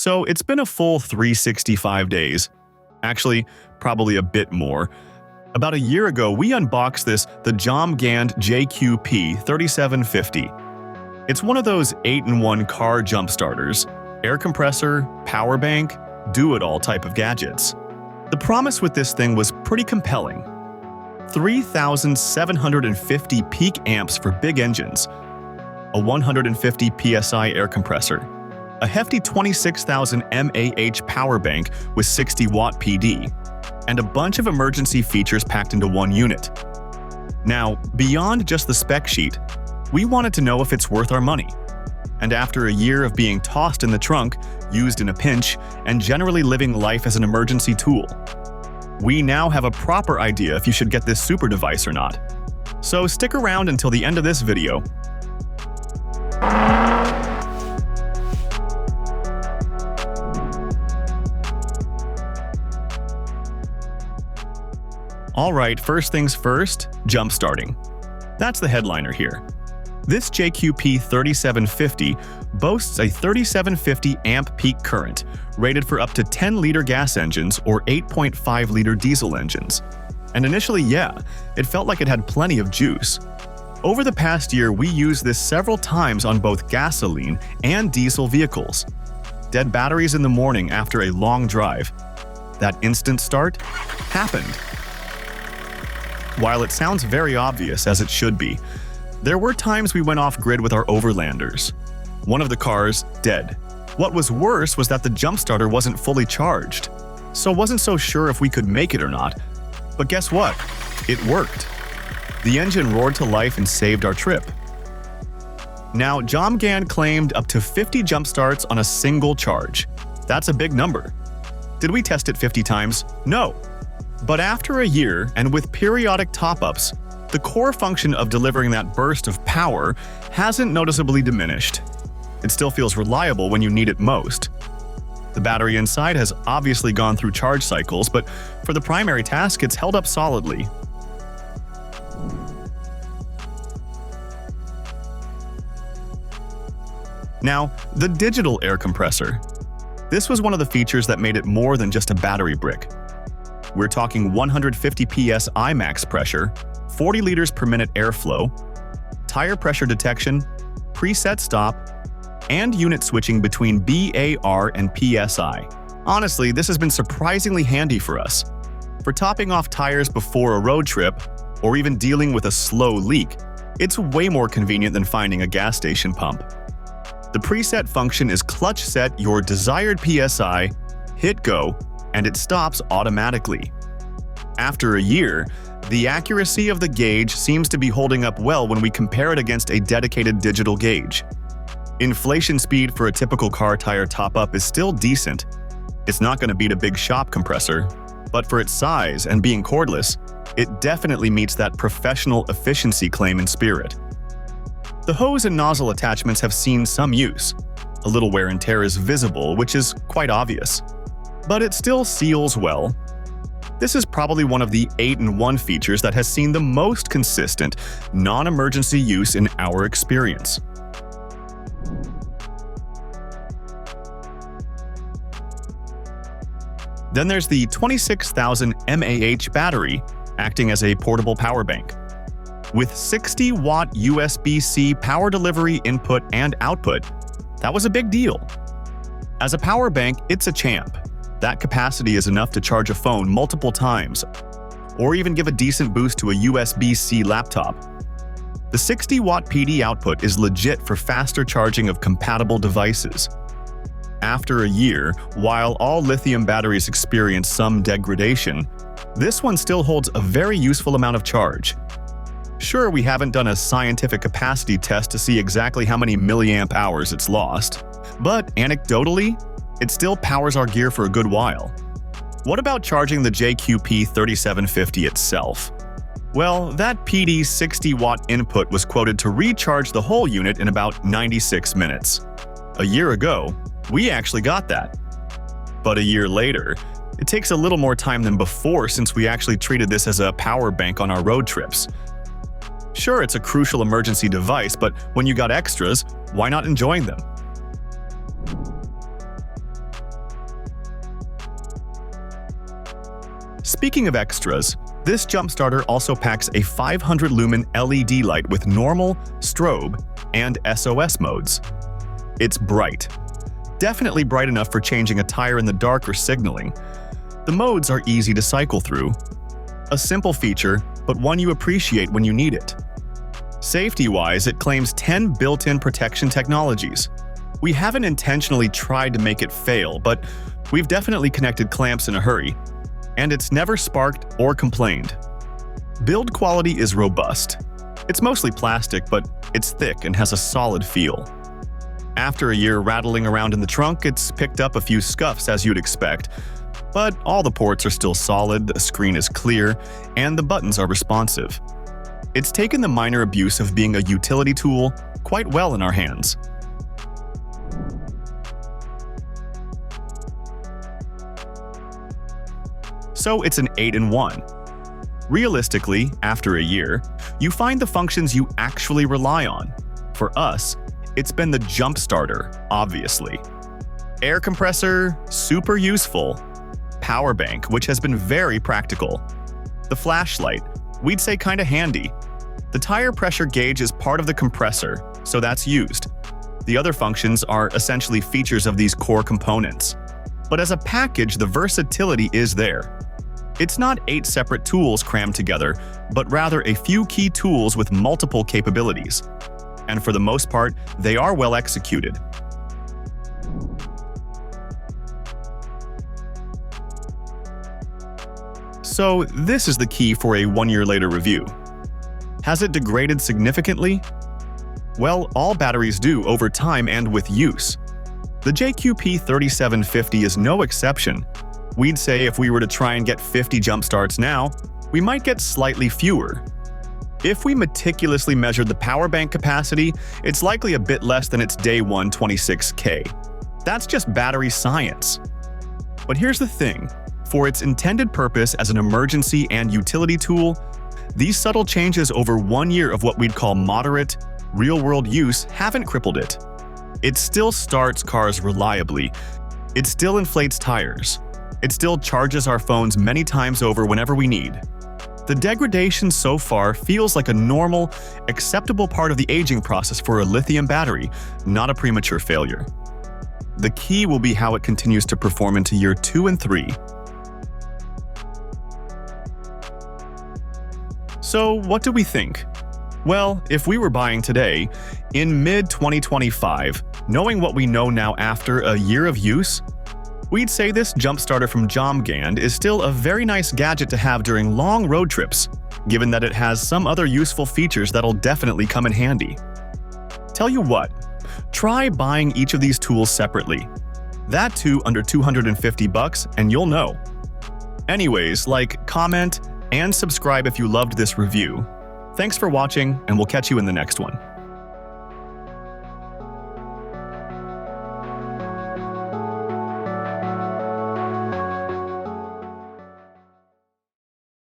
So it's been a full 365 days. Actually, probably a bit more. About a year ago, we unboxed the Jomgand JQP3750. It's one of those 8-in-1 car jump starters, air compressor, power bank, do-it-all type of gadgets. The promise with this thing was pretty compelling. 3,750 peak amps for big engines, a 150 psi air compressor, a hefty 26,000 mAh power bank with 60-watt PD, and a bunch of emergency features packed into one unit. Now, beyond just the spec sheet, we wanted to know if it's worth our money. And after a year of being tossed in the trunk, used in a pinch, and generally living life as an emergency tool, we now have a proper idea if you should get this super device or not. So stick around until the end of this video. Alright, first things first, jump starting. That's the headliner here. This JQP3750 boasts a 3750 amp peak current, rated for up to 10-liter gas engines or 8.5-liter diesel engines. And initially, yeah, it felt like it had plenty of juice. Over the past year, we used this several times on both gasoline and diesel vehicles. Dead batteries in the morning after a long drive. That instant start happened. While it sounds very obvious, as it should be, there were times we went off-grid with our overlanders. One of the cars, dead. What was worse was that the jump starter wasn't fully charged, so wasn't so sure if we could make it or not. But guess what? It worked. The engine roared to life and saved our trip. Now, Jomgand claimed up to 50 jump starts on a single charge. That's a big number. Did we test it 50 times? No. But after a year, and with periodic top-ups, the core function of delivering that burst of power hasn't noticeably diminished. It still feels reliable when you need it most. The battery inside has obviously gone through charge cycles, but for the primary task, it's held up solidly. Now, the digital air compressor. This was one of the features that made it more than just a battery brick. We're talking 150 psi max pressure, 40 liters per minute airflow, tire pressure detection, preset stop, and unit switching between BAR and PSI. Honestly, this has been surprisingly handy for us. For topping off tires before a road trip, or even dealing with a slow leak, it's way more convenient than finding a gas station pump. The preset function is clutch set your desired PSI, hit go, and it stops automatically. After a year, the accuracy of the gauge seems to be holding up well when we compare it against a dedicated digital gauge. Inflation speed for a typical car tire top-up is still decent. It's not going to beat a big shop compressor, but for its size and being cordless, it definitely meets that professional efficiency claim in spirit. The hose and nozzle attachments have seen some use. A little wear and tear is visible, which is quite obvious. But it still seals well. This is probably one of the 8-in-1 features that has seen the most consistent, non-emergency use in our experience. Then there's the 26,000 mAh battery, acting as a portable power bank. With 60-watt USB-C power delivery input and output, that was a big deal. As a power bank, it's a champ. That capacity is enough to charge a phone multiple times, or even give a decent boost to a USB-C laptop. The 60-watt PD output is legit for faster charging of compatible devices. After a year, while all lithium batteries experience some degradation, this one still holds a very useful amount of charge. Sure, we haven't done a scientific capacity test to see exactly how many milliamp hours it's lost, but anecdotally, it still powers our gear for a good while. What about charging the JQP3750 itself? Well, that PD 60-watt input was quoted to recharge the whole unit in about 96 minutes. A year ago, we actually got that. But a year later, it takes a little more time than before since we actually treated this as a power bank on our road trips. Sure, it's a crucial emergency device, but when you got extras, why not enjoying them? Speaking of extras, this jump starter also packs a 500-lumen LED light with normal, strobe, and SOS modes. It's bright. Definitely bright enough for changing a tire in the dark or signaling. The modes are easy to cycle through. A simple feature, but one you appreciate when you need it. Safety-wise, it claims 10 built-in protection technologies. We haven't intentionally tried to make it fail, but we've definitely connected clamps in a hurry. And it's never sparked or complained. Build quality is robust. It's mostly plastic, but it's thick and has a solid feel. After a year rattling around in the trunk, it's picked up a few scuffs as you'd expect, but all the ports are still solid, the screen is clear, and the buttons are responsive. It's taken the minor abuse of being a utility tool quite well in our hands. So it's an 8-in-1. Realistically, after a year, you find the functions you actually rely on. For us, it's been the jump starter, obviously. Air compressor, super useful. Power bank, which has been very practical. The flashlight, we'd say kinda handy. The tire pressure gauge is part of the compressor, so that's used. The other functions are essentially features of these core components. But as a package, the versatility is there. It's not 8 separate tools crammed together, but rather a few key tools with multiple capabilities. And for the most part, they are well executed. So this is the key for a 1-year later review. Has it degraded significantly? Well, all batteries do over time and with use. The JQP3750 is no exception. We'd say if we were to try and get 50 jump starts now, we might get slightly fewer. If we meticulously measured the power bank capacity, it's likely a bit less than its day one 26K. That's just battery science. But here's the thing. For its intended purpose as an emergency and utility tool, these subtle changes over 1 year of what we'd call moderate, real-world use haven't crippled it. It still starts cars reliably. It still inflates tires. It still charges our phones many times over whenever we need. The degradation so far feels like a normal, acceptable part of the aging process for a lithium battery, not a premature failure. The key will be how it continues to perform into year 2 and 3. So what do we think? Well, if we were buying today, in mid-2025, knowing what we know now after a year of use, we'd say this jump starter from Jomgand is still a very nice gadget to have during long road trips, given that it has some other useful features that'll definitely come in handy. Tell you what, try buying each of these tools separately. That too under $250 and you'll know. Anyways, like, comment, and subscribe if you loved this review. Thanks for watching, and we'll catch you in the next one.